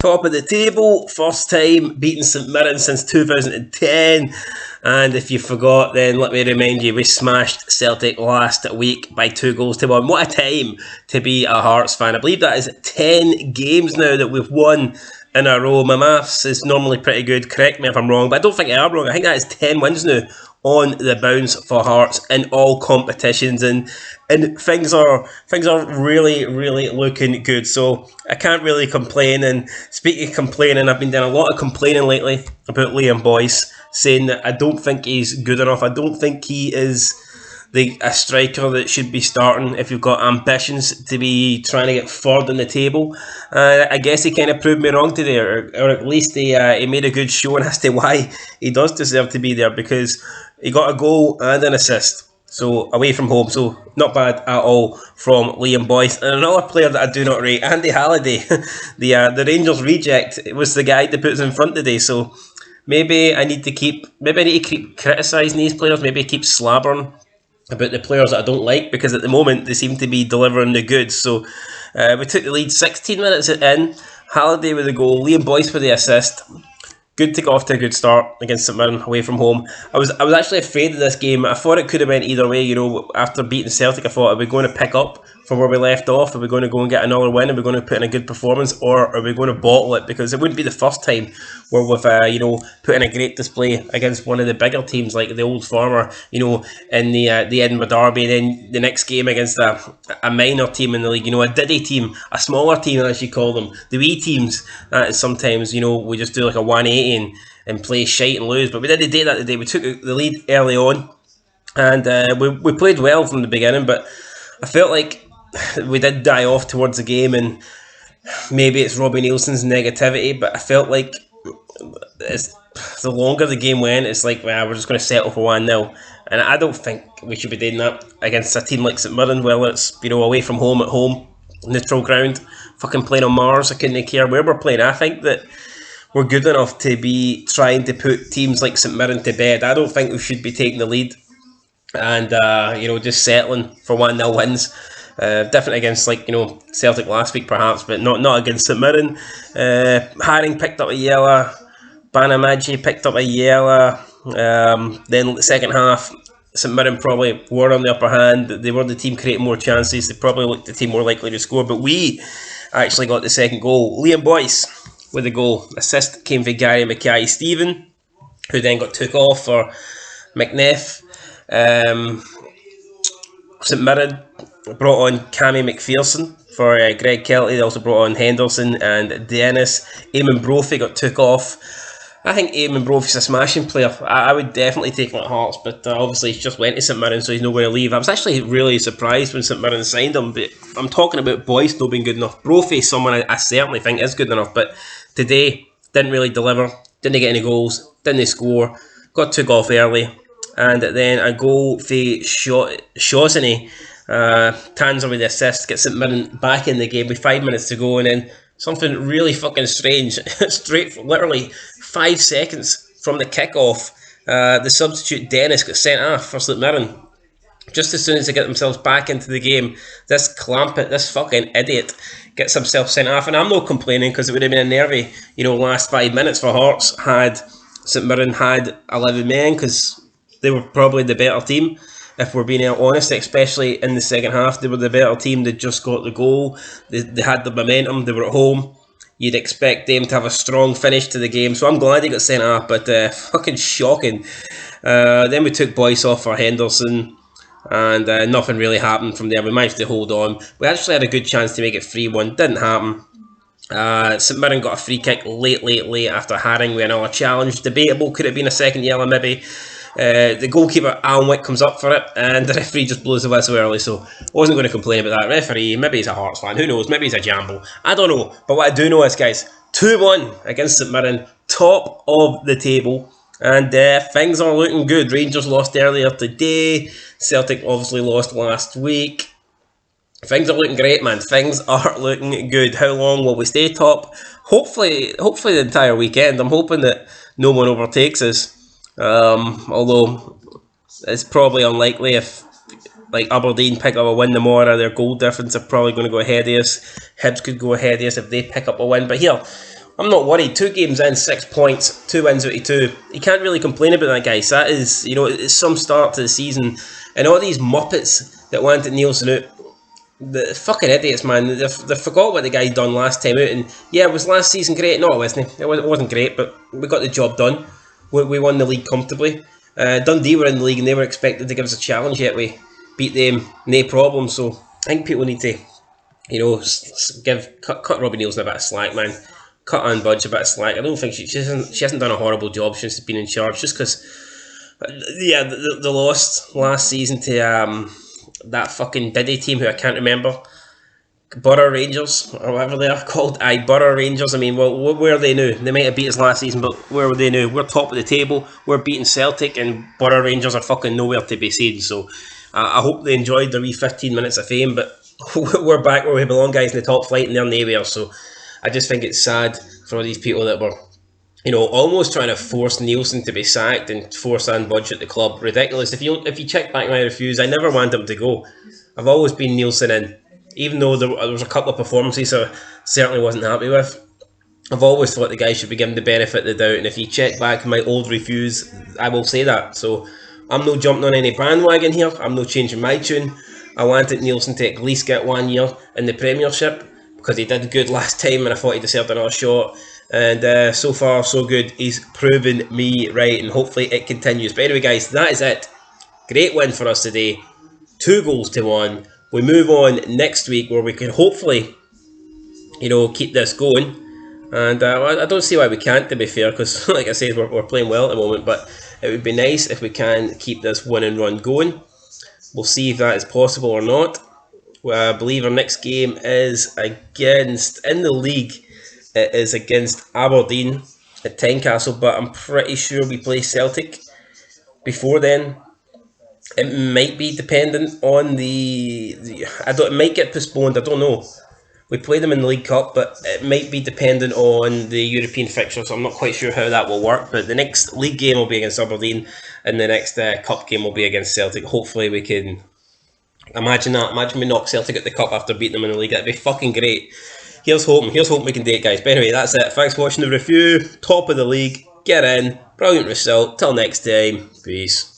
Top of the table, first time beating St Mirren since 2010. And if you forgot, then let me remind you, we smashed Celtic last week by 2-1. What a time to be a Hearts fan. I believe that is 10 games now that we've won in a row. My maths is normally pretty good, correct me if I'm wrong, but I don't think I am wrong. I think that is 10 wins now on the bounce for Hearts in all competitions, and things are really looking good, so I can't really complain. And speaking of complaining, I've been doing a lot of complaining lately about Liam Boyce, saying that I don't think he's good enough. I don't think he is a striker that should be starting if you've got ambitions to be trying to get third in the table. I guess he kind of proved me wrong today, or at least he made a good showing as to why he does deserve to be there, because he got a goal and an assist, so away from home, so not bad at all from Liam Boyce. And another player that I do not rate, Andy Halliday, the Rangers reject, it was the guy that puts in front today. So maybe I need to keep criticising these players, maybe keep slabbering about the players that I don't like, because at the moment they seem to be delivering the goods. So we took the lead 16 minutes in, Halliday with the goal, Liam Boyce with the assist. Good to get off to a good start against St Mirren away from home. I was actually afraid of this game. I thought it could have went either way. You know, after beating Celtic, I thought, are we going to pick up from where we left off? Are we going to go and get another win? Are we going to put in a good performance, or are we going to bottle it? Because it wouldn't be the first time where we've put in a great display against one of the bigger teams like the Old Farmer, in the Edinburgh Derby, and then the next game against a minor team in the league, a Diddy team, a smaller team as you call them, the wee teams. That is sometimes, we just do like a 180 and play shite and lose. But we didn't do that today. We took the lead early on, and we played well from the beginning, but I felt like we did die off towards the game, and maybe it's Robbie Neilson's negativity, but I felt like the longer the game went, it's like, we're just going to settle for 1-0. And I don't think we should be doing that against a team like St Mirren, whether it's away from home, at home, neutral ground, fucking playing on Mars. I couldn't care where we're playing. I think that we're good enough to be trying to put teams like St Mirren to bed. I don't think we should be taking the lead and just settling for 1-0 wins. Different against Celtic last week perhaps, but not against St Mirren. Haring picked up a yellow, Banamaji picked up a yellow. Then the second half, St Mirren probably were on the upper hand. They were the team creating more chances. They probably looked the team more likely to score, but we actually got the second goal. Liam Boyce with the goal. Assist came from Gary Mackay-Steven, who then got took off for McNeff. St Mirren brought on Cammy McPherson for Greg Kelty. They also brought on Henderson and Dennis. Eamon Brophy got took off. I think Eamon Brophy's a smashing player. I would definitely take him at Hearts, but obviously he's just went to St Mirren, so he's nowhere to leave. I was actually really surprised when St Mirren signed him, but I'm talking about Boyce not being good enough. Brophy is someone I certainly think is good enough, but today didn't really deliver, didn't get any goals, didn't score, got took off early, and then a goal for Shawsony. Tanzer with the assist, gets St Mirren back in the game with 5 minutes to go, and then something really fucking strange. Literally 5 seconds from the kickoff, the substitute Dennis got sent off for St Mirren. Just as soon as they get themselves back into the game, this Clampett, this fucking idiot, gets himself sent off. And I'm not complaining, because it would have been a nervy, last 5 minutes for Hearts had St Mirren had 11 men, because they were probably the better team. If we're being honest, especially in the second half, they were the better team. They just got the goal. They had the momentum. They were at home. You'd expect them to have a strong finish to the game. So I'm glad they got sent off, but fucking shocking. Then we took Boyce off for Henderson, and nothing really happened from there. We managed to hold on. We actually had a good chance to make it 3-1. Didn't happen. St Mirren got a free kick late after Haring with another challenge. Debatable. Could have been a second yellow maybe. The goalkeeper Alan Wick comes up for it, and the referee just blows the whistle early, so I wasn't going to complain about that. Referee, maybe he's a Hearts fan, who knows, maybe he's a jambo, I don't know. But what I do know is, guys, 2-1 against St Mirren, top of the table, and things are looking good. Rangers lost earlier today, Celtic obviously lost last week. Things are looking great, man. Things are looking good. How long will we stay top? Hopefully the entire weekend. I'm hoping that no one overtakes us. Although it's probably unlikely. If Aberdeen pick up a win tomorrow, their goal difference are probably going to go ahead of us. Hibs could go ahead of us if they pick up a win. But here, I'm not worried. 2 games in, 6 points, 2 wins out of 2. You can't really complain about that, guys. That is, it's some start to the season. And all these muppets that wanted Neilson out, the fucking idiots, man. They forgot what the guy done last time out. And yeah, was last season great? No, it wasn't. It wasn't great, but we got the job done. We won the league comfortably. Dundee were in the league and they were expected to give us a challenge, yet we beat them, no problem. So I think people need to, cut Robbie Neilson a bit of slack, man. Cut Ann Budge a bit of slack. I don't think she hasn't done a horrible job since she's been in charge. Just because, yeah, the lost last season to that fucking Diddy team who I can't remember. Borough Rangers, or whatever they are called. Borough Rangers. I mean, well, where are they now? They might have beat us last season, but where were they now? We're top of the table. We're beating Celtic, and Borough Rangers are fucking nowhere to be seen. So I hope they enjoyed their wee 15 minutes of fame, but we're back where we belong, guys, in the top flight, and they're nowhere. So I just think it's sad for all these people that were, almost trying to force Neilson to be sacked and force Ann Budge at the club. Ridiculous. If you check back my reviews, I never wanted him to go. I've always been Neilson in. Even though there was a couple of performances I certainly wasn't happy with, I've always thought the guy should be given the benefit of the doubt. And if you check back my old reviews, I will say that. So I'm not jumping on any bandwagon here. I'm not changing my tune. I wanted Neilson to at least get 1 year in the Premiership because he did good last time and I thought he deserved another shot. And so far, so good. He's proven me right and hopefully it continues. But anyway, guys, that is it. Great win for us today. 2 goals to 1. We move on next week where we can hopefully, keep this going. And I don't see why we can't, to be fair, because like I said, we're playing well at the moment. But it would be nice if we can keep this winning run going. We'll see if that is possible or not. I believe our next game is in the league, it is against Aberdeen at Tynecastle. But I'm pretty sure we play Celtic before then. It might be dependent on it might get postponed, I don't know. We play them in the League Cup, but it might be dependent on the European fixture, so I'm not quite sure how that will work. But the next league game will be against Aberdeen, and the next cup game will be against Celtic. Hopefully we can imagine that. Imagine we knock Celtic at the cup after beating them in the league. That'd be fucking great. Here's hoping we can do it, guys. But anyway, that's it. Thanks for watching the review. Top of the league. Get in. Brilliant result. Till next time. Peace.